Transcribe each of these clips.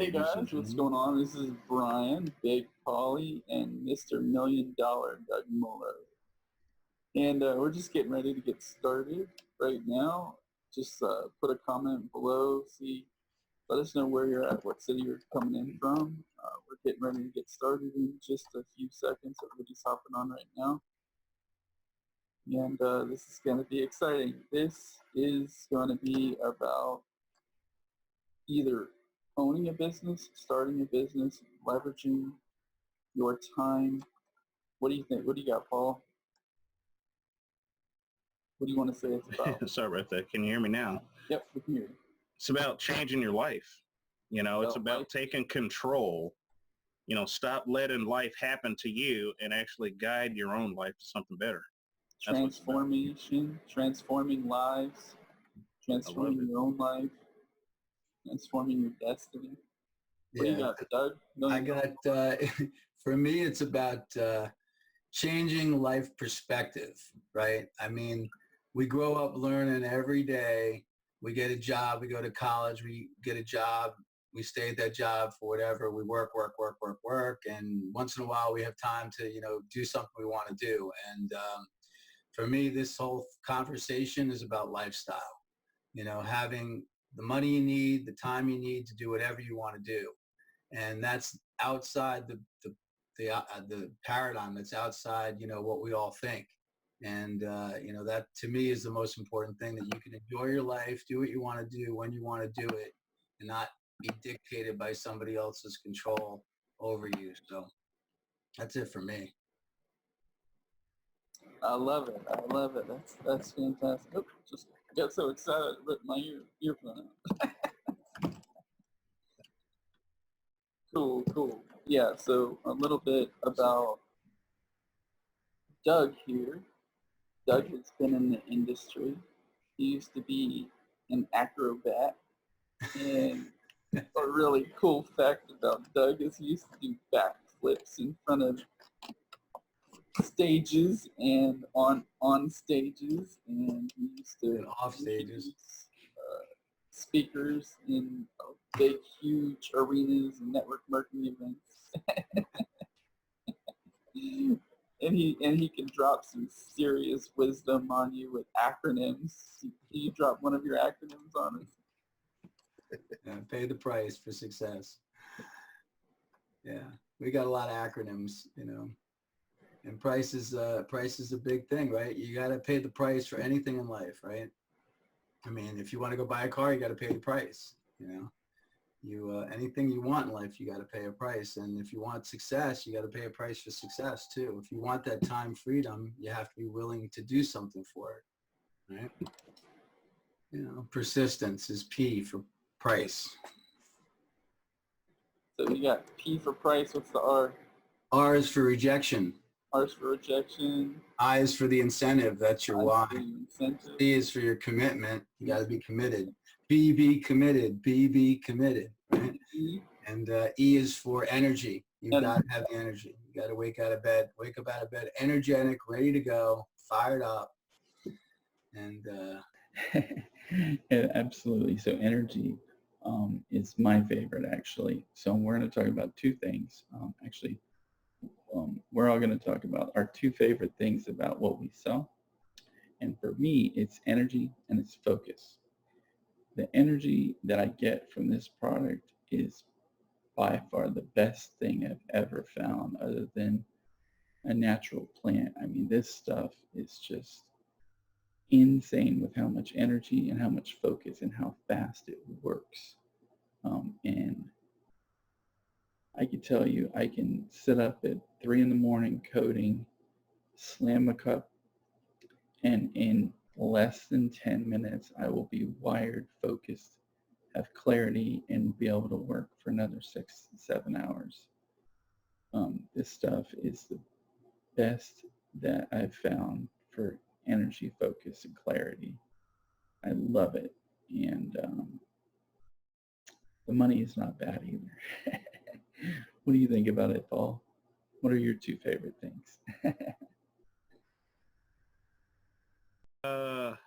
Hey guys, what's going on? This is Brian, Big Polly, and Mr. $1 Million Doug Muller. And we're just getting ready to get started right now. Just put a comment below, let us know where you're at, what city you're coming in from. We're getting ready to get started in just a few seconds. Everybody's hopping on right now. And this is going to be exciting. This is going to be about either owning a business, starting a business, leveraging your time. What do you think? What do you got, Paul? What do you want to say it's about? Sorry about that. Can you hear me now? Yep, we can hear you. It's about changing your life. It's about taking control. Stop letting life happen to you and actually guide your own life to something better. Transformation, transforming lives, transforming your own life, transforming your destiny. What do you got, Doug? I got, for me, it's about changing life perspective, right? I mean, we grow up learning every day. We get a job, we go to college, we get a job, we stay at that job for whatever, we work. And once in a while we have time to, do something we want to do. And for me, this whole conversation is about lifestyle, having the money you need, the time you need to do whatever you want to do. And that's outside the paradigm. That's outside, what we all think. And, that to me is the most important thing, that you can enjoy your life, do what you want to do when you want to do it, and not be dictated by somebody else's control over you. So that's it for me. I love it. That's fantastic. Oh, just got so excited I ripped my earphone out. Cool. Yeah, so a little bit about Doug here. Doug has been in the industry. He used to be an acrobat. And a really cool fact about Doug is he used to do backflips in front of stages and on stages, and he used to off stages, speakers in big, huge arenas and network marketing events. and he can drop some serious wisdom on you with acronyms. Can you drop one of your acronyms on us? Pay the price for success. Yeah, we got a lot of acronyms, and price is a big thing, right? You got to pay the price for anything in life, right? I mean, if you want to go buy a car, you got to pay the price. Anything you want in life, you got to pay a price. And if you want success, you got to pay a price for success too. If you want that time freedom, you have to be willing to do something for it, right? Persistence is P for price. So you got P for price. What's the R? R is for rejection. R is for rejection. I is for the incentive. That's your Y. C is for your commitment. You got to be committed. Be committed. Be committed. Right? And E is for energy. You got to have the energy. You got to wake up out of bed, energetic, ready to go, fired up. And yeah, absolutely. So energy is my favorite, actually. So we're going to talk about two things. We're all going to talk about our two favorite things about what we sell. And for me, it's energy and it's focus. The energy that I get from this product is by far the best thing I've ever found, other than a natural plant. I mean, this stuff is just insane with how much energy and how much focus and how fast it works. And I can tell you, I can sit up at 3 a.m. coding, slam a cup, and in less than 10 minutes, I will be wired, focused, have clarity, and be able to work for another 6 to 7 hours. This stuff is the best that I've found for energy, focus, and clarity. I love it. And the money is not bad either. What do you think about it, Paul? What are your two favorite things? I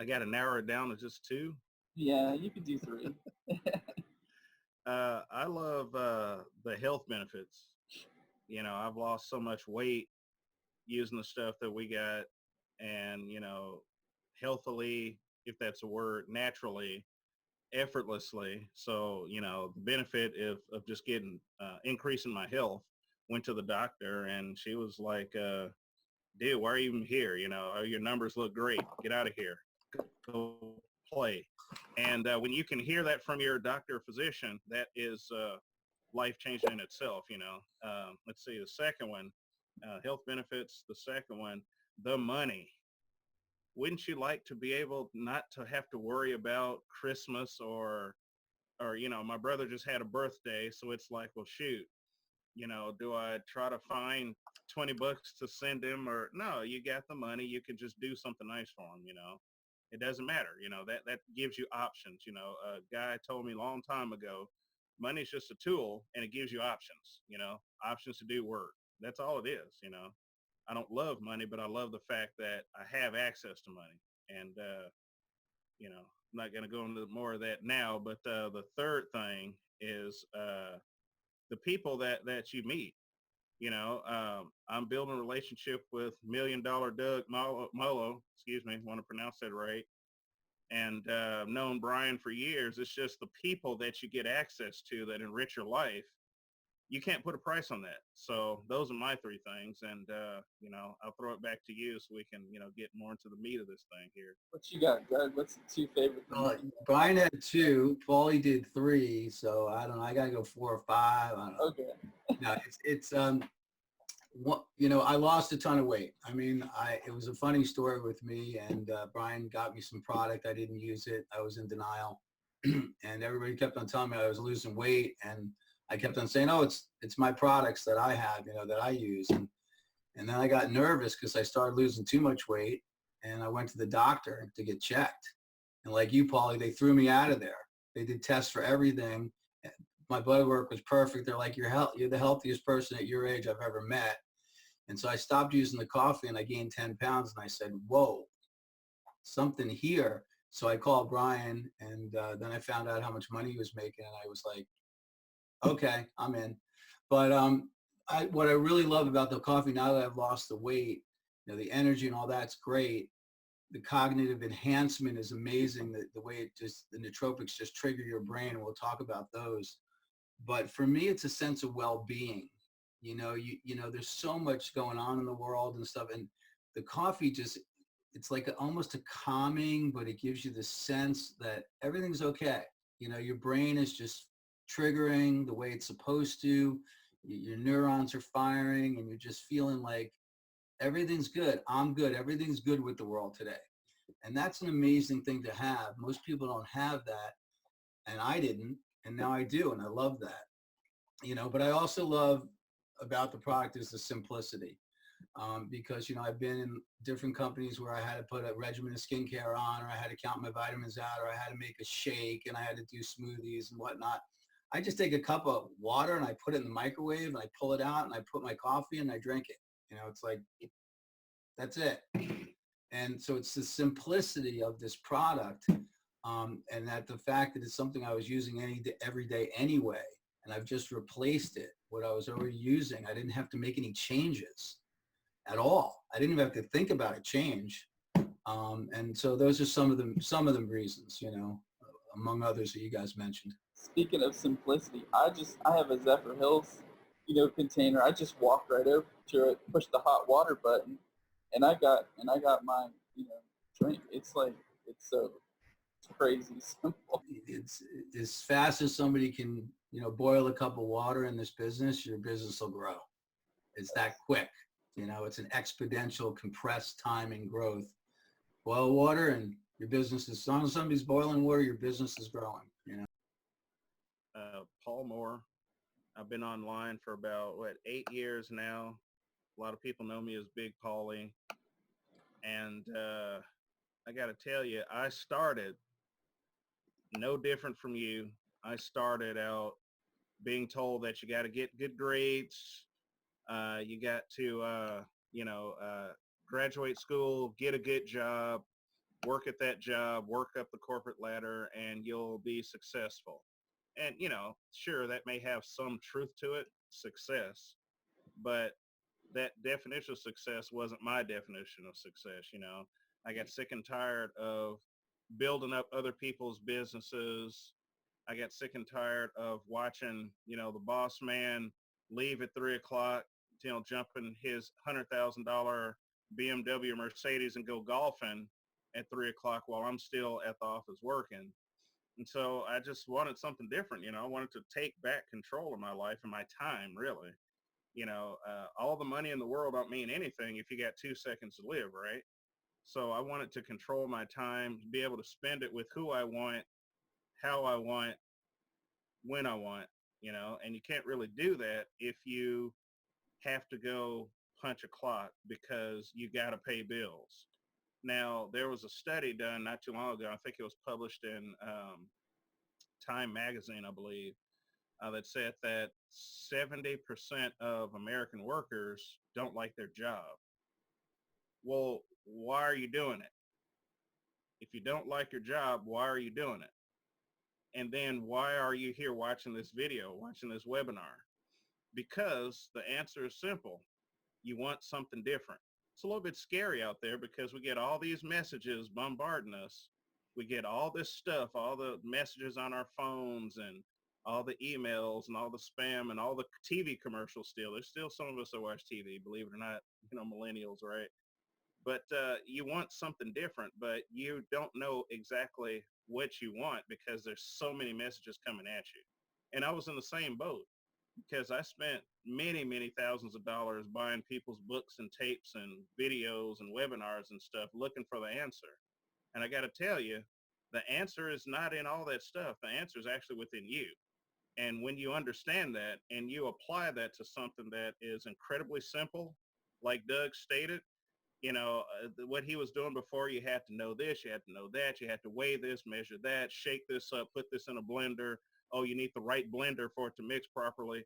got to narrow it down to just two. Yeah, you could do three. I love the health benefits. I've lost so much weight using the stuff that we got, and healthily, if that's a word, naturally, effortlessly. So the benefit of just getting increasing my health. Went to the doctor, and she was like, "Dude, why are you even here? Your numbers look great. Get out of here. Go play." And when you can hear that from your doctor or physician, that is life changing in itself. Let's see, the second one, health benefits. The second one, the money. Wouldn't you like to be able not to have to worry about Christmas or my brother just had a birthday, so it's like, well, shoot, do I try to find $20 to send him, or no, you got the money, you can just do something nice for him. It doesn't matter. That gives you options. A guy told me a long time ago, money's just a tool, and it gives you options. Options to do work. That's all it is. I don't love money, but I love the fact that I have access to money. And I'm not going to go into more of that now, but the third thing is the people that you meet. I'm building a relationship with $1 Million Doug Molo, excuse me, want to pronounce that right. And I've known Brian for years. It's just the people that you get access to that enrich your life. You can't put a price on that. So those are my three things. And, I'll throw it back to you so we can, get more into the meat of this thing here. What you got, Doug? What's the two favorite things? Brian had two. Paulie did three. So I don't know. I got to go 4 or 5. I don't know. Okay. No, I lost a ton of weight. I mean, it was a funny story with me, and Brian got me some product. I didn't use it. I was in denial, and everybody kept on telling me I was losing weight, and I kept on saying, "Oh, it's my products that I have, that I use." And then I got nervous because I started losing too much weight, and I went to the doctor to get checked. And like you, Paulie, they threw me out of there. They did tests for everything. My blood work was perfect. They're like, you're the healthiest person at your age I've ever met. And so I stopped using the coffee, and I gained 10 pounds. And I said, whoa, something here. So I called Brian, and then I found out how much money he was making. And I was like, okay, I'm in. But what I really love about the coffee, now that I've lost the weight, the energy and all that's great. The cognitive enhancement is amazing. The way the nootropics just trigger your brain, and we'll talk about those. But for me, it's a sense of well-being. There's so much going on in the world and stuff, and the coffee it's like almost a calming, but it gives you the sense that everything's okay. Your brain is just triggering the way it's supposed to. Your neurons are firing, and you're just feeling like everything's good. I'm good. Everything's good with the world today. And that's an amazing thing to have. Most people don't have that, and I didn't, and now I do, and I love that. But I also love about the product is the simplicity, because I've been in different companies where I had to put a regimen of skincare on, or I had to count my vitamins out, or I had to make a shake, and I had to do smoothies and whatnot. I just take a cup of water and I put it in the microwave, and I pull it out, and I put my coffee and I drink it. It's like, that's it. And so it's the simplicity of this product, and that the fact that it's something I was using every day anyway, and I've just replaced it, what I was already using. I didn't have to make any changes at all. I didn't even have to think about a change. And so those are some of the reasons, among others that you guys mentioned. Speaking of simplicity, I have a Zephyr Hills, container. I just walked right over to it, pushed the hot water button, and I got my, drink. It's so crazy simple. It's as fast as somebody can, boil a cup of water in this business, your business will grow. It's that quick. It's an exponential, compressed time and growth. Boil water and your business is, as long as somebody's boiling water, your business is growing, Paul Moore. I've been online for about, 8 years now. A lot of people know me as Big Paulie. And I got to tell you, I started no different from you. I started out being told that you got to get good grades. You got to, graduate school, get a good job, work at that job, work up the corporate ladder, and you'll be successful. And, sure, that may have some truth to it, success, but that definition of success wasn't my definition of success. I got sick and tired of building up other people's businesses. I got sick and tired of watching, the boss man leave at 3 o'clock, jump in his $100,000 BMW Mercedes and go golfing at 3 o'clock while I'm still at the office working. And so I just wanted something different. I wanted to take back control of my life and my time, really. All the money in the world don't mean anything if you got 2 seconds to live, right? So I wanted to control my time, be able to spend it with who I want, how I want, when I want, and you can't really do that if you have to go punch a clock because you got to pay bills. Now, there was a study done not too long ago. I think it was published in Time Magazine, I believe, that said that 70% of American workers don't like their job. Well, why are you doing it? If you don't like your job, why are you doing it? And then why are you here watching this video, watching this webinar? Because the answer is simple. You want something different. It's a little bit scary out there because we get all these messages bombarding us. We get all this stuff, all the messages on our phones and all the emails and all the spam and all the TV commercials still. There's still some of us that watch TV, believe it or not, millennials, right? But you want something different, but you don't know exactly what you want because there's so many messages coming at you. And I was in the same boat because I spent many, many thousands of dollars buying people's books and tapes and videos and webinars and stuff looking for the answer. And I got to tell you, the answer is not in all that stuff. The answer is actually within you. And when you understand that and you apply that to something that is incredibly simple, like Doug stated, what he was doing before, you had to know this, you had to know that, you had to weigh this, measure that, shake this up, put this in a blender. Oh, you need the right blender for it to mix properly.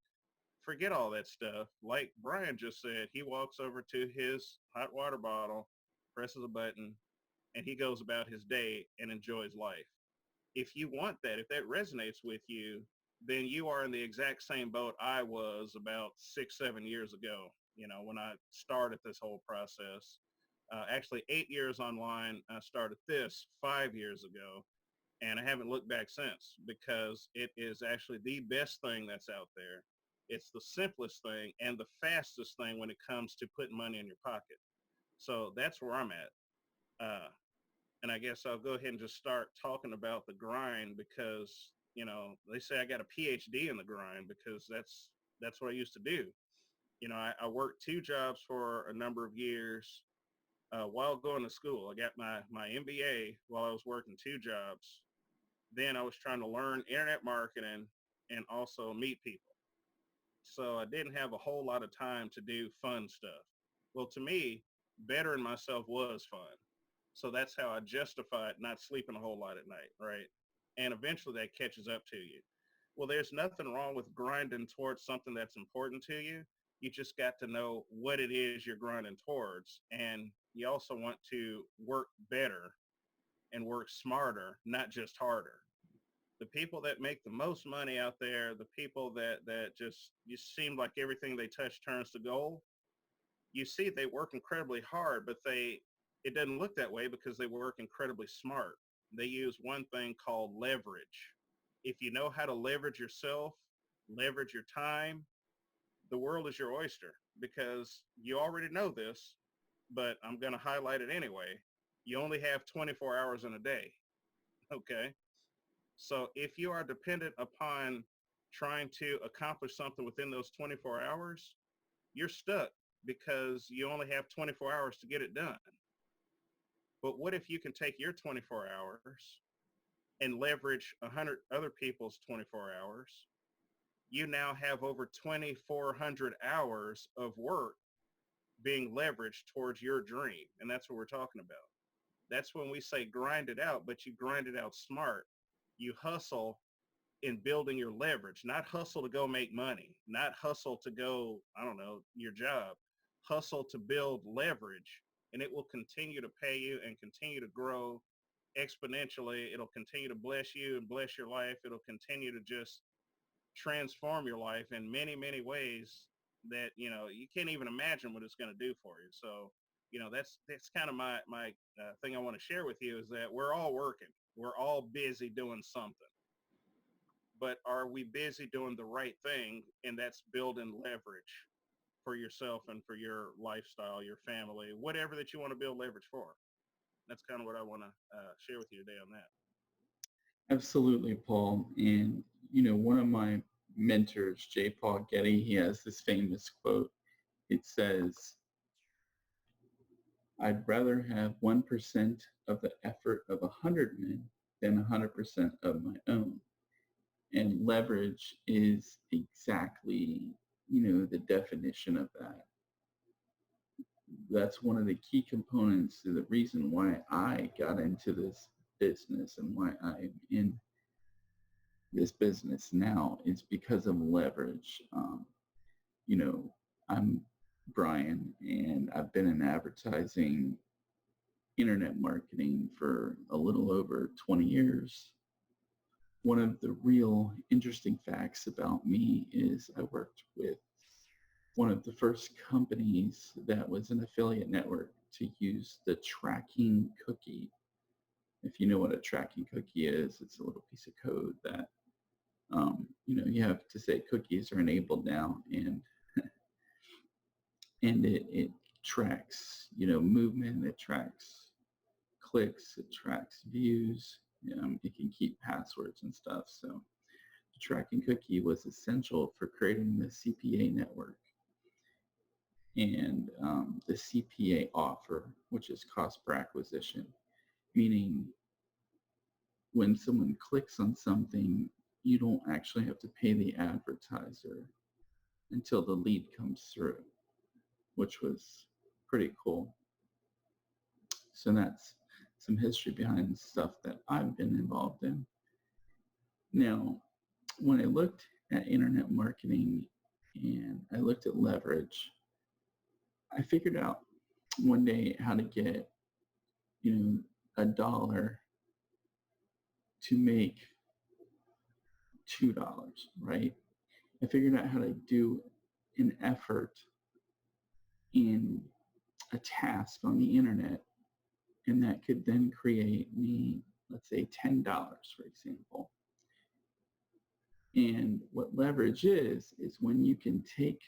Forget all that stuff. Like Brian just said, he walks over to his hot water bottle, presses a button, and he goes about his day and enjoys life. If you want that, if that resonates with you, then you are in the exact same boat I was about 6-7 years ago, when I started this whole process. Actually, 8 years online. I started this 5 years ago, and I haven't looked back since because it is actually the best thing that's out there. It's the simplest thing and the fastest thing when it comes to putting money in your pocket. So that's where I'm at. And I guess I'll go ahead and just start talking about the grind because, they say I got a PhD in the grind because that's what I used to do. I worked 2 jobs for a number of years while going to school. I got my MBA while I was working 2 jobs. Then I was trying to learn internet marketing and also meet people. So I didn't have a whole lot of time to do fun stuff. Well, to me, bettering myself was fun. So that's how I justified not sleeping a whole lot at night, right? And eventually that catches up to you. Well, there's nothing wrong with grinding towards something that's important to you. You just got to know what it is you're grinding towards. And you also want to work better and work smarter, not just harder. The people that make the most money out there, the people that just seem like everything they touch turns to gold, you see they work incredibly hard, but it doesn't look that way because they work incredibly smart. They use one thing called leverage. If you know how to leverage yourself, leverage your time, the world is your oyster because you already know this, but I'm going to highlight it anyway. You only have 24 hours in a day. Okay. So if you are dependent upon trying to accomplish something within those 24 hours, you're stuck because you only have 24 hours to get it done. But what if you can take your 24 hours and leverage 100 other people's 24 hours? You now have over 2,400 hours of work being leveraged towards your dream. And that's what we're talking about. That's when we say grind it out, but you grind it out smart. You hustle in building your leverage, not hustle to go make money, not hustle to go, I don't know, your job. Hustle to build leverage, and it will continue to pay you and continue to grow exponentially. It'll continue to bless you and bless your life. It'll continue to just transform your life in many, many ways that, you know, you can't even imagine what it's going to do for you. So, you know, that's kind of my thing I want to share with you, is that we're all working. We're all busy doing something. But are we busy doing the right thing? And that's building leverage for yourself and for your lifestyle, your family, whatever that you want to build leverage for. That's kind of what I want to share with you today on that. Absolutely, Paul. And, you know, one of my mentors, J. Paul Getty, he has this famous quote. It says, I'd rather have 1% of the effort of 100 men than 100% of my own. And leverage is exactly, you know, the definition of that. That's one of the key components to the reason why I got into this business and why I'm in this business now is because of leverage. You know, I'm Brian, and I've been in advertising, internet marketing for a little over 20 years. One of the real interesting facts about me is I worked with one of the first companies that was an affiliate network to use the tracking cookie. If you know what a tracking cookie is, it's a little piece of code that, you know, you have to say cookies are enabled now, and it tracks, you know, movement, it tracks clicks, it tracks views, it can keep passwords and stuff. So the tracking cookie was essential for creating the CPA network and the CPA offer, which is cost per acquisition, meaning when someone clicks on something, you don't actually have to pay the advertiser until the lead comes through, which was pretty cool. So that's some history behind stuff that I've been involved in. Now, when I looked at internet marketing and I looked at leverage, I figured out one day how to get, you know, $1 to make $2, right? I figured out how to do an effort in a task on the internet, and that could then create me, let's say, $10, for example. And what leverage is when you can take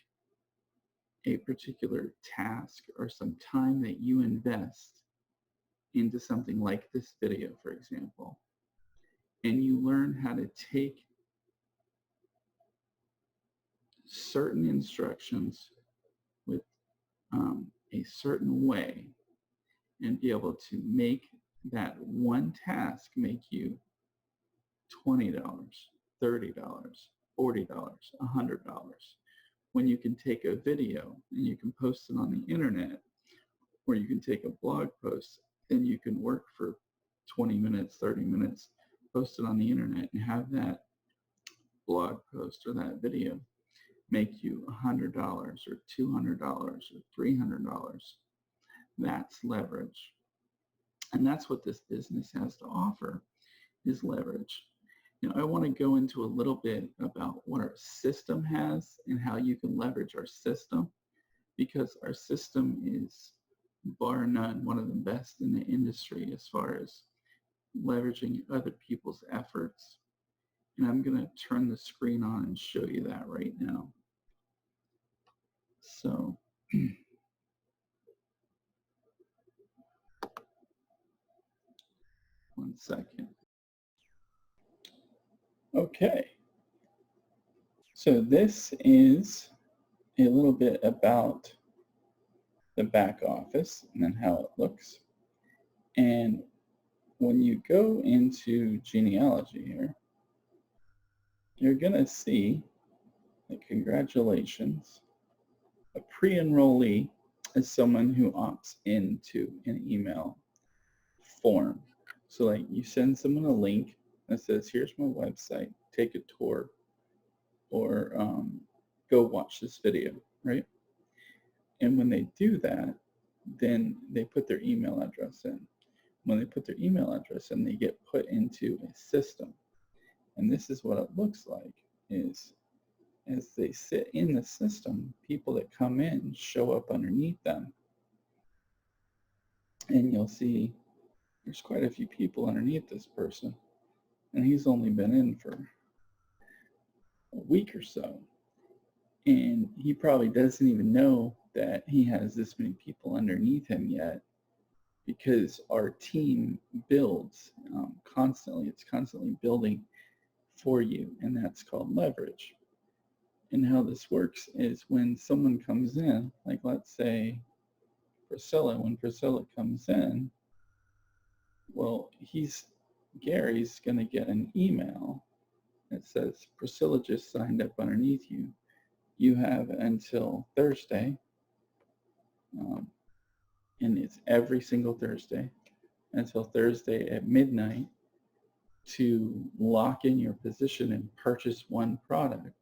a particular task or some time that you invest into something like this video, for example, and you learn how to take certain instructions with a certain way and be able to make that one task make you $20, $30, $40, $100. When you can take a video and you can post it on the internet, or you can take a blog post and you can work for 20 minutes, 30 minutes, post it on the internet and have that blog post or that video make you $100 or $200 or $300. That's leverage. And that's what this business has to offer, is leverage. Now, I want to go into a little bit about what our system has and how you can leverage our system, because our system is, bar none, one of the best in the industry as far as leveraging other people's efforts. And I'm going to turn the screen on and show you that right now. So one second. Okay. So this is a little bit about the back office and then how it looks. And when you go into genealogy here, you're going to see that, congratulations, a pre-enrollee is someone who opts into an email form. So like you send someone a link that says, here's my website, take a tour, or go watch this video, right? And when they do that, then they put their email address in. when they put their email address in, they get put into a system. And this is what it looks like is as they sit in the system, people that come in show up underneath them. And you'll see there's quite a few people underneath this person. And he's only been in for a week or so. And he probably doesn't even know that he has this many people underneath him yet, because our team builds constantly. It's constantly building for you, and that's called leverage. And how this works is when someone comes in, like let's say Priscilla, when Priscilla comes in, well, Gary's going to get an email that says, Priscilla just signed up underneath you. You have until Thursday, and it's every single Thursday, until Thursday at midnight to lock in your position and purchase one product.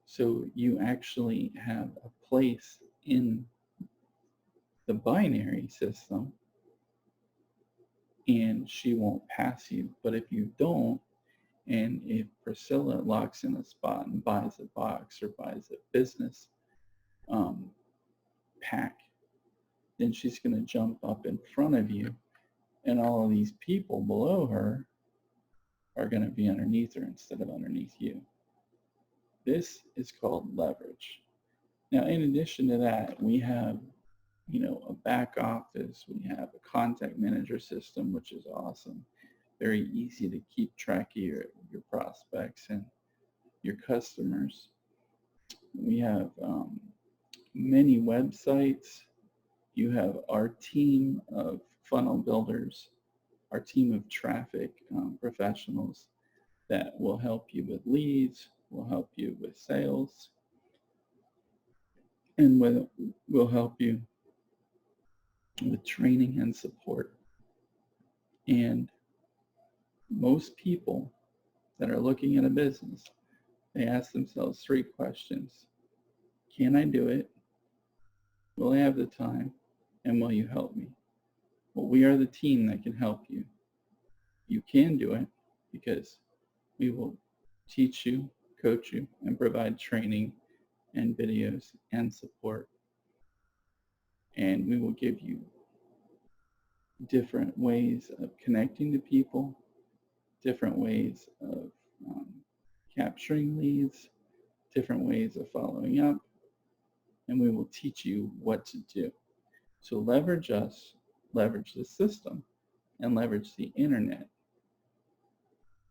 So you actually have a place in the binary system, and she won't pass you. But if you don't, and if Priscilla locks in a spot and buys a box or buys a business pack, then she's going to jump up in front of you, and all of these people below her are going to be underneath her instead of underneath you. This is called leverage. Now, in addition to that, we have, a back office. We have a contact manager system, which is awesome. Very easy to keep track of your prospects and your customers. We have many websites. You have our team of funnel builders, our team of traffic professionals that will help you with leads, will help you with sales, and will help you with training and support. And most people that are looking at a business, they ask themselves 3 questions. Can I do it? Will I have the time? And will you help me? Well, we are the team that can help you. You can do it because we will teach you, coach you, and provide training and videos and support. And we will give you different ways of connecting to people, different ways of capturing leads, different ways of following up, and we will teach you what to do. So leverage us, leverage the system, and leverage the internet.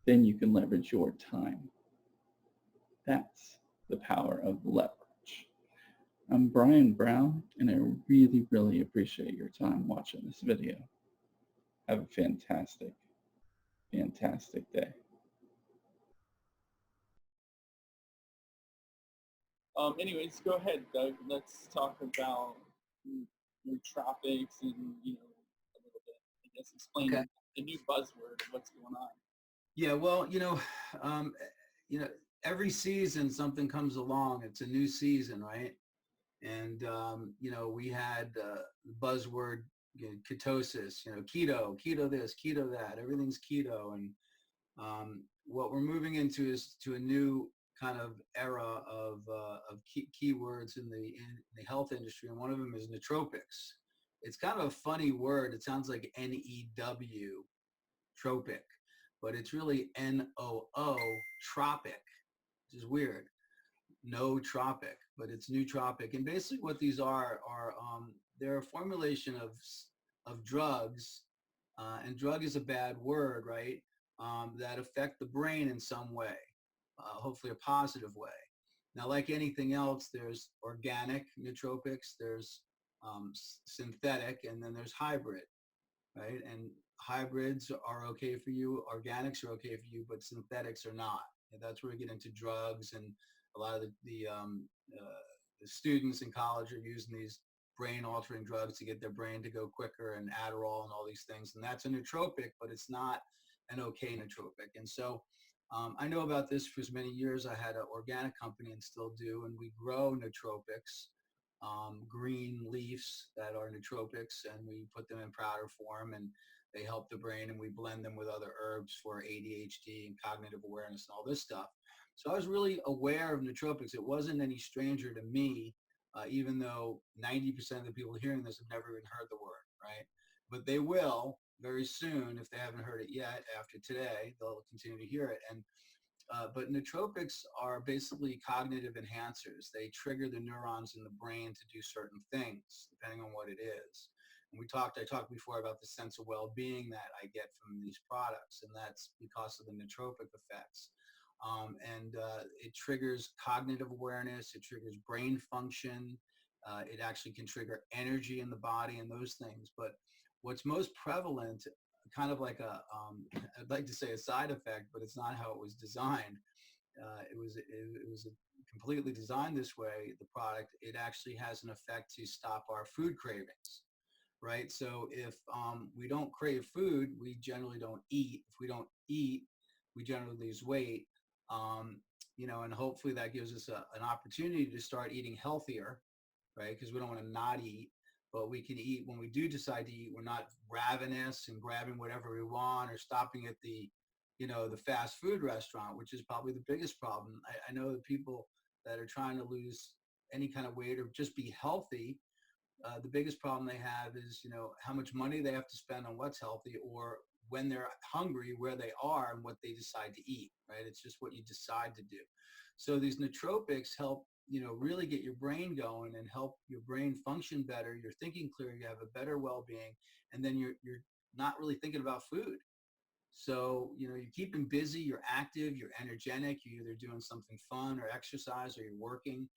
Then you can leverage your time. That's the power of leverage. I'm Brian Brown, and I really, really appreciate your time watching this video. Have a fantastic, fantastic day. Anyways, go ahead, Doug. Let's talk about nootropics and a little bit. I guess explain the new buzzword of what's going on. Yeah, well, every season something comes along. It's a new season, right? And we had the buzzword ketosis. Keto this, keto that. Everything's keto, and what we're moving into is to a new kind of era of keywords in the health industry, and one of them is nootropics. It's kind of a funny word. It sounds like N-E-W, tropic, but it's really N-O-O, tropic, which is weird. No tropic, but it's nootropic. And basically what these are they're a formulation of drugs, and drug is a bad word, right? That affect the brain in some way, hopefully a positive way. Now, like anything else, there's organic nootropics, there's synthetic, and then there's hybrid, right? And hybrids are okay for you, organics are okay for you, but synthetics are not. And that's where we get into drugs, and a lot of the students in college are using these brain-altering drugs to get their brain to go quicker, and Adderall and all these things. And that's a nootropic, but it's not an okay nootropic. And so I know about this for as many years. I had an organic company and still do, and we grow nootropics. green leaves that are nootropics, and we put them in powder form, and they help the brain, and we blend them with other herbs for ADHD and cognitive awareness and all this stuff. So I was really aware of nootropics. It wasn't any stranger to me, even though 90% of the people hearing this have never even heard the word, right? But they will very soon. If they haven't heard it yet, after today, they'll continue to hear it. And but nootropics are basically cognitive enhancers. They trigger the neurons in the brain to do certain things, depending on what it is. And I talked before about the sense of well-being that I get from these products, and that's because of the nootropic effects. It triggers cognitive awareness. It triggers brain function. It actually can trigger energy in the body and those things. But what's most prevalent, kind of like I'd like to say a side effect, but it's not how it was designed. It was completely designed this way, the product. It actually has an effect to stop our food cravings, right? So if we don't crave food, we generally don't eat. If we don't eat, we generally lose weight. And hopefully that gives us an opportunity to start eating healthier, right? Because we don't want to not eat, but we can eat when we do decide to eat. We're not ravenous and grabbing whatever we want or stopping at the fast food restaurant, which is probably the biggest problem. I know the people that are trying to lose any kind of weight or just be healthy, the biggest problem they have is, how much money they have to spend on what's healthy, or when they're hungry, where they are and what they decide to eat, right? It's just what you decide to do. So these nootropics help, really get your brain going and help your brain function better. You're thinking clear, you have a better well-being, and then you're not really thinking about food. So, you're keeping busy, you're active, you're energetic, you're either doing something fun or exercise, or you're working.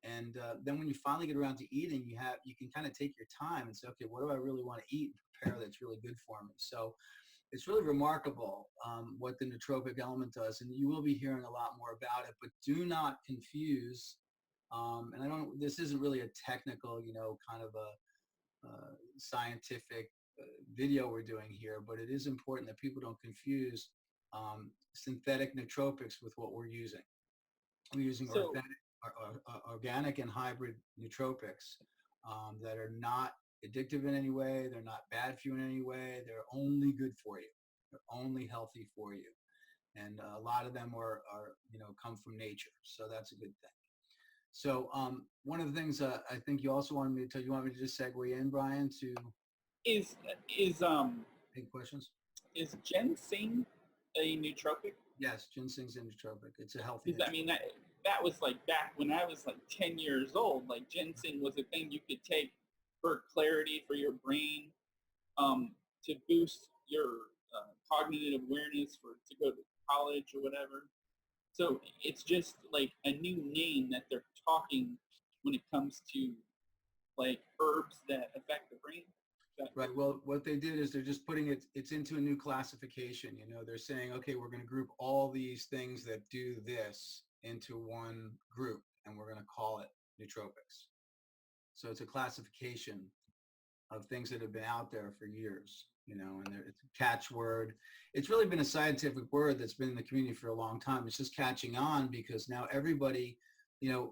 And then when you finally get around to eating, you can kind of take your time and say, okay, what do I really want to eat and prepare that's really good for me? So it's really remarkable what the nootropic element does. And you will be hearing a lot more about it, but do not confuse. This isn't really a technical, kind of a scientific video we're doing here, but it is important that people don't confuse synthetic nootropics with what we're using. We're using organic and hybrid nootropics that are not addictive in any way. They're not bad for you in any way. They're only good for you. They're only healthy for you. And a lot of them are come from nature. So that's a good thing. So one of the things I think you also wanted me to tell you, want me to just segue in, Brian, to Is any questions? is ginseng a nootropic? Yes, ginseng's a nootropic. It's a healthy. I mean, that was like back when I was like 10 years old. Like ginseng was a thing you could take for clarity for your brain, to boost your cognitive awareness to go to college or whatever. So it's just like a new name that they're talking when it comes to like herbs that affect the brain. Right. Well, what they did is they're just putting it's into a new classification. They're saying, okay, we're going to group all these things that do this into one group, and we're going to call it nootropics. So it's a classification of things that have been out there for years, and it's a catchword. It's really been a scientific word that's been in the community for a long time. It's just catching on because now everybody, I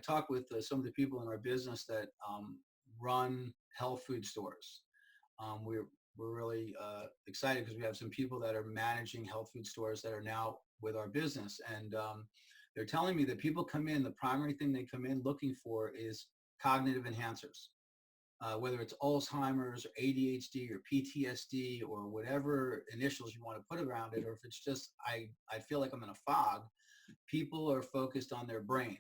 talk with some of the people in our business that run health food stores. We're really excited because we have some people that are managing health food stores that are now with our business. And they're telling me that people come in, the primary thing they come in looking for is cognitive enhancers. Whether it's Alzheimer's or ADHD or PTSD or whatever initials you want to put around it, or if it's just, I feel like I'm in a fog, people are focused on their brain.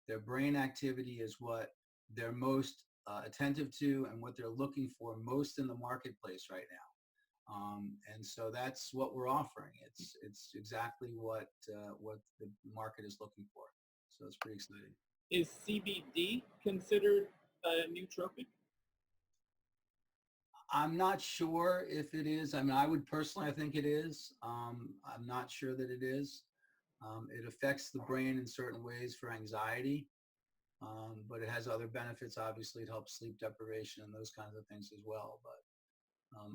Their brain activity is what they're most attentive to and what they're looking for most in the marketplace right now. And so that's what we're offering. It's exactly what the market is looking for. So it's pretty exciting. Is CBD considered a nootropic? I'm not sure if it is. I mean, I think it is. I'm not sure that it is. It affects the brain in certain ways for anxiety, but it has other benefits. Obviously, it helps sleep deprivation and those kinds of things as well. But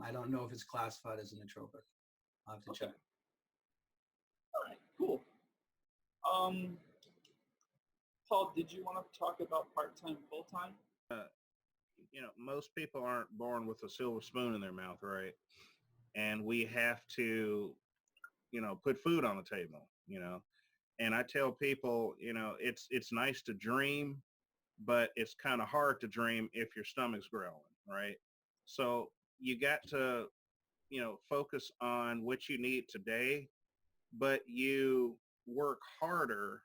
I don't know if it's classified as a nootropic. I'll have to check. All right, cool. Paul, did you want to talk about part-time, full-time? Most people aren't born with a silver spoon in their mouth, right? And we have to, put food on the table. And I tell people, it's nice to dream, but it's kind of hard to dream if your stomach's growling, right? So you got to, focus on what you need today, but you work harder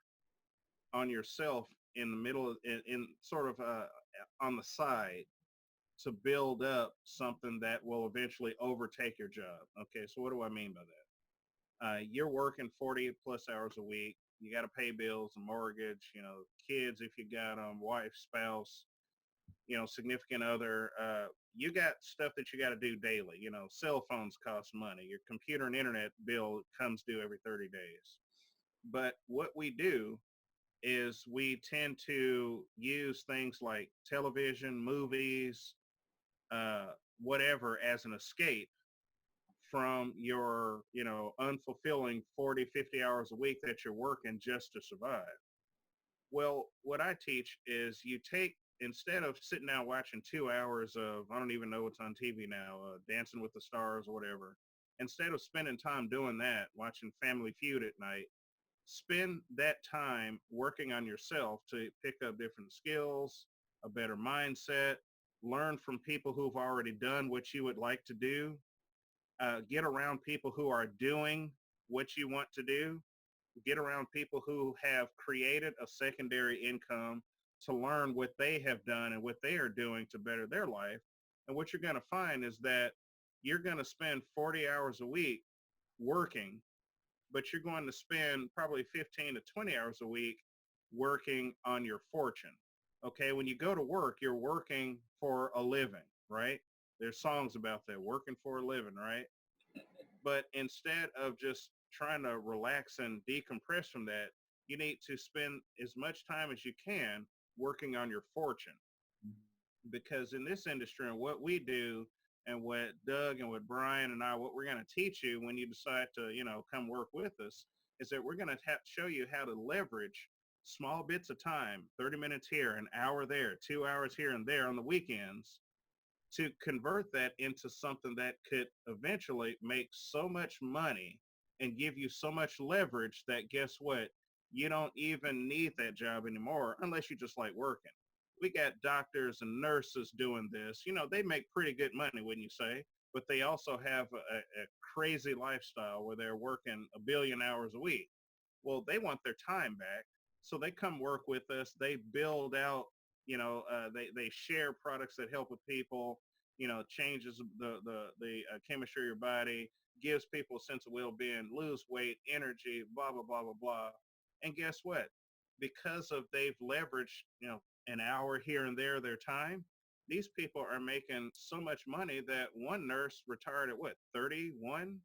on yourself in the middle, in sort of on the side to build up something that will eventually overtake your job. Okay, so what do I mean by that? You're working 40 plus hours a week. You got to pay bills, a mortgage, kids if you got them, wife, spouse, significant other. You got stuff that you got to do daily. Cell phones cost money. Your computer and internet bill comes due every 30 days. But what we do is we tend to use things like television, movies, whatever as an escape from your, unfulfilling 40, 50 hours a week that you're working just to survive. Well, what I teach is you take, instead of sitting down watching 2 hours of, I don't even know what's on TV now, Dancing with the Stars or whatever, instead of spending time doing that, watching Family Feud at night, spend that time working on yourself to pick up different skills, a better mindset, learn from people who've already done what you would like to do, get around people who are doing what you want to do, get around people who have created a secondary income to learn what they have done and what they are doing to better their life. And what you're going to find is that you're going to spend 40 hours a week working, but you're going to spend probably 15 to 20 hours a week working on your fortune. Okay, when you go to work, you're working for a living, right? There's songs about that, working for a living, right? But instead of just trying to relax and decompress from that, you need to spend as much time as you can working on your fortune. Because in this industry and what we do and what Doug and what Brian and I, what we're going to teach you when you decide to, come work with us is that we're going to show you how to leverage small bits of time, 30 minutes here, an hour there, 2 hours here and there on the weekends, to convert that into something that could eventually make so much money and give you so much leverage that, guess what? You don't even need that job anymore unless you just like working. We got doctors and nurses doing this. They make pretty good money, wouldn't you say? But they also have a crazy lifestyle where they're working 1 billion hours a week. Well, they want their time back. So they come work with us. They build out, they share products that help with people, changes the chemistry of your body, gives people a sense of well-being, lose weight, energy, blah, blah, blah, blah, blah. And guess what? Because of they've leveraged, an hour here and there of their time, these people are making so much money that one nurse retired at what, 31,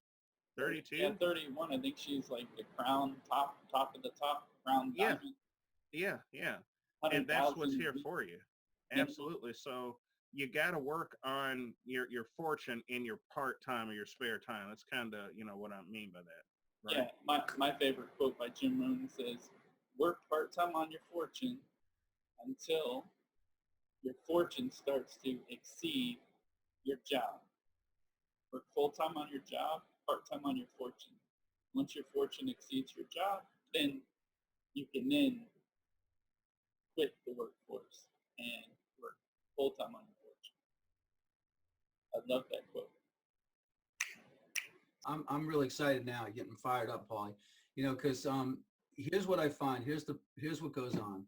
32? Yeah, 31. I think she's like the crown top of the top, crown Yeah. diamond. Yeah. And that's what's here for you. Absolutely. So you got to work on your fortune in your part-time or your spare time. That's kind of, what I mean by that. Right? Yeah, my favorite quote by Jim Rohn says, work part-time on your fortune until your fortune starts to exceed your job. Work full-time on your job, part-time on your fortune. Once your fortune exceeds your job, then you can then quit the workforce and work full-time on your fortune. I love that quote. I'm really excited now, getting fired up, Paulie. Because here's what I find. Here's what goes on.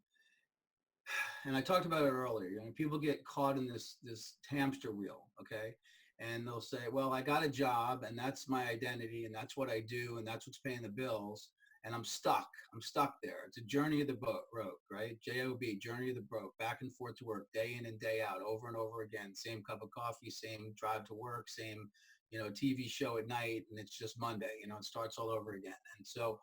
And I talked about it earlier. People get caught in this hamster wheel, okay? And they'll say, well, I got a job and that's my identity and that's what I do and that's what's paying the bills. And I'm stuck there. It's a journey of the broke, right? J-O-B, journey of the broke, back and forth to work, day in and day out, over and over again. Same cup of coffee, same drive to work, same, TV show at night. And it's just Monday, it starts all over again. And so,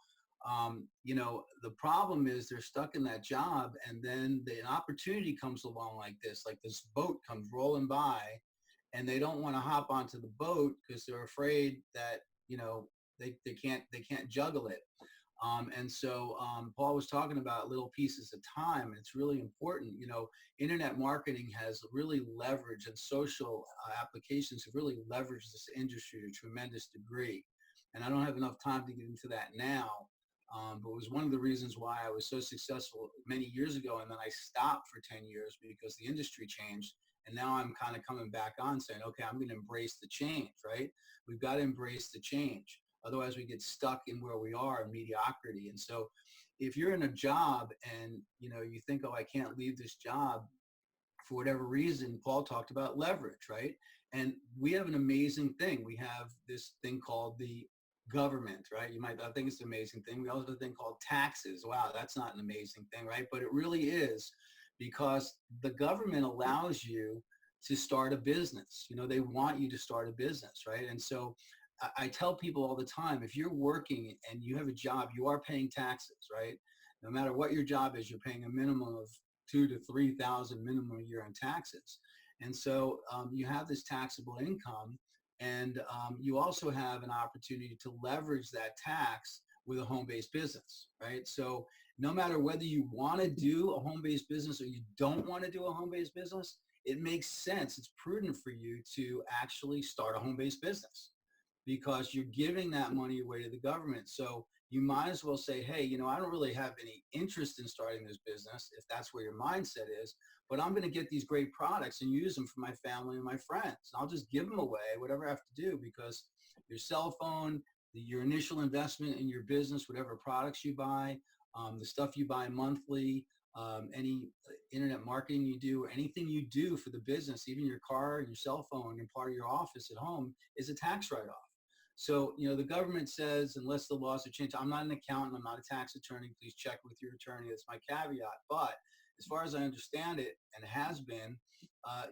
the problem is they're stuck in that job, and then an opportunity comes along like this boat comes rolling by, and they don't want to hop onto the boat because they're afraid that, they can't juggle it. And so Paul was talking about little pieces of time, and it's really important. You know, internet marketing has really leveraged, and social applications have really leveraged this industry to a tremendous degree. And I don't have enough time to get into that now, but it was one of the reasons why I was so successful many years ago, and then I stopped for 10 years because the industry changed. And now I'm kind of coming back on saying, okay, I'm going to embrace the change, right? We've got to embrace the change. Otherwise, we get stuck in where we are in mediocrity. And so if you're in a job and, you know, you think, oh, I can't leave this job for whatever reason, Paul talked about leverage, right? And we have an amazing thing. We have this thing called the government, right? You might not think it's an amazing thing. We also have a thing called taxes. Wow, that's not an amazing thing, right? But it really is, because the government allows you to start a business. You know, they want you to start a business, right? And so I tell people all the time, if you're working and you have a job, you are paying taxes, right? No matter what your job is, you're paying a minimum of 2,000 to 3,000 minimum a year in taxes. And so you have this taxable income, and you also have an opportunity to leverage that tax with a home-based business, right? So no matter whether you want to do a home-based business or you don't want to do a home-based business, it makes sense. It's prudent for you to actually start a home-based business, because you're giving that money away to the government. So you might as well say, hey, you know, I don't really have any interest in starting this business, if that's where your mindset is, but I'm going to get these great products and use them for my family and my friends. I'll just give them away, whatever I have to do, because your cell phone, your initial investment in your business, whatever products you buy, the stuff you buy monthly, any internet marketing you do, or anything you do for the business, even your car, your cell phone, and part of your office at home is a tax write-off. So, you know, the government says, unless the laws have changed, I'm not an accountant, I'm not a tax attorney, please check with your attorney. That's my caveat. But as far as I understand it, and has been,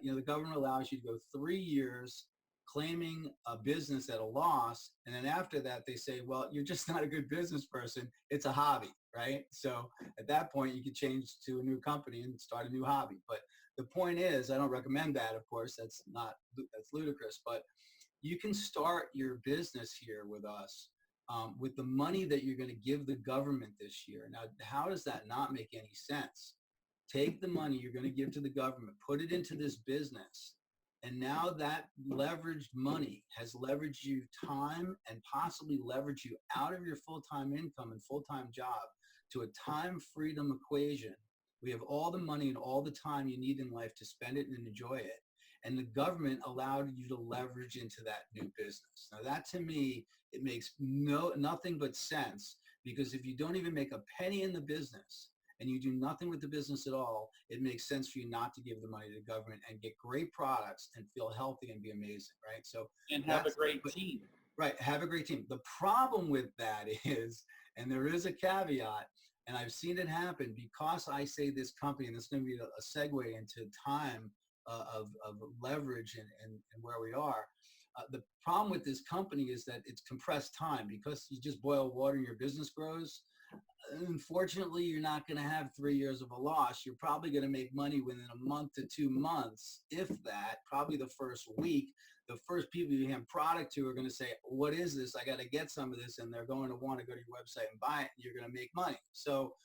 you know, the government allows you to go 3 years claiming a business at a loss. And then after that, they say, well, you're just not a good business person. It's a hobby, right? So at that point, you can change to a new company and start a new hobby. But the point is, I don't recommend that, of course. That's ludicrous. But you can start your business here with us with the money that you're going to give the government this year. Now, how does that not make any sense? Take the money you're going to give to the government, put it into this business, and now that leveraged money has leveraged you time and possibly leveraged you out of your full-time income and full-time job to a time freedom equation. We have all the money and all the time you need in life to spend it and enjoy it. And the government allowed you to leverage into that new business. Now that, to me, it makes nothing but sense, because if you don't even make a penny in the business and you do nothing with the business at all, it makes sense for you not to give the money to the government and get great products and feel healthy and be amazing, right? So And have a great team. Right, have a great team. The problem with that is, and there is a caveat, and I've seen it happen, because I say this company, and this is going to be a segue into time of leverage and where we are. The problem with this company is that it's compressed time, because you just boil water and your business grows. Unfortunately, you're not going to have 3 years of a loss. You're probably going to make money within a month to 2 months, if that, probably the first week. The first people you hand product to are going to say, what is this? I got to get some of this. And they're going to want to go to your website and buy it. And you're going to make money. So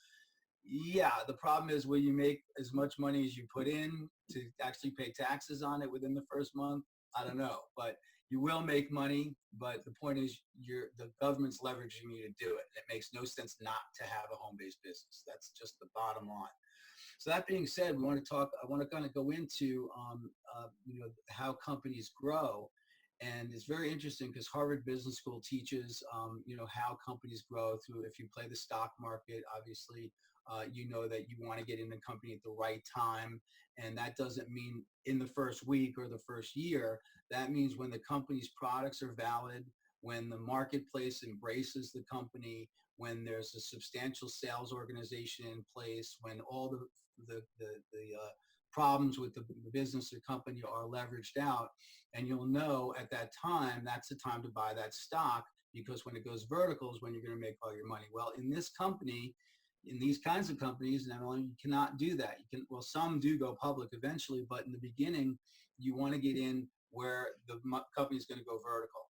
yeah, the problem is, will you make as much money as you put in to actually pay taxes on it within the first month? I don't know, but you will make money. But the point is, the government's leveraging you to do it. It makes no sense not to have a home-based business. That's just the bottom line. So that being said, I want to kind of go into, you know, how companies grow. And it's very interesting, because Harvard Business School teaches, you know, how companies grow through, if you play the stock market, obviously, you know that you want to get in the company at the right time. And that doesn't mean in the first week or the first year. That means when the company's products are valid, when the marketplace embraces the company, when there's a substantial sales organization in place, when all the problems with the business or company are leveraged out. And you'll know at that time, that's the time to buy that stock, because when it goes vertical is when you're going to make all your money. Well, in this company, in these kinds of companies, not only you cannot do that. You can, well, some do go public eventually, but in the beginning, you want to get in where the company is going to go vertical.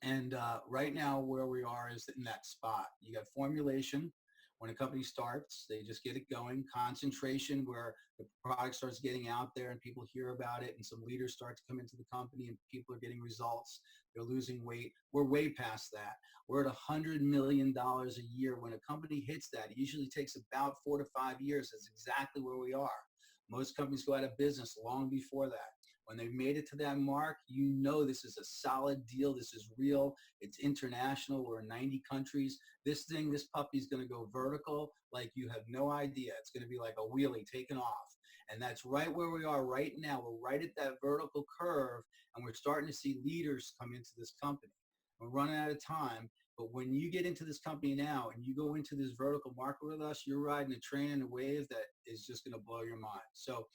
And right now where we are is in that spot. You got formulation. When a company starts, they just get it going. Concentration, where the product starts getting out there and people hear about it and some leaders start to come into the company and people are getting results. They're losing weight. We're way past that. We're at $100 million a year. When a company hits that, it usually takes about 4 to 5 years. That's exactly where we are. Most companies go out of business long before that. When they made it to that mark, you know this is a solid deal. This is real. It's international. We're in 90 countries. This puppy is going to go vertical like you have no idea. It's going to be like a wheelie taking off. And that's right where we are right now. We're right at that vertical curve, and we're starting to see leaders come into this company. We're running out of time. But when you get into this company now and you go into this vertical market with us, you're riding a train and a wave that is just going to blow your mind. So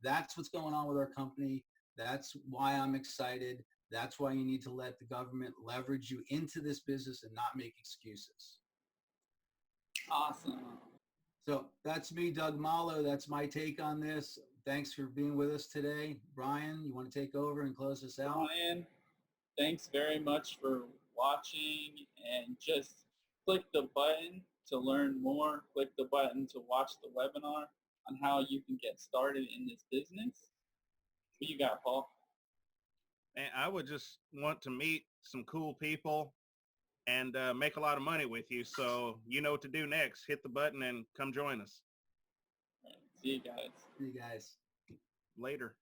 that's what's going on with our company. That's why I'm excited. That's why you need to let the government leverage you into this business and not make excuses. Awesome. So that's me, Doug Malo. That's my take on this. Thanks for being with us today. Brian, you want to take over and close us out? Brian, thanks very much for watching, and just click the button to learn more. Click the button to watch the webinar on how you can get started in this business. What you got, Paul? And I would just want to meet some cool people and make a lot of money with you. So you know what to do next. Hit the button and come join us. All right, see you guys. See you guys. Later.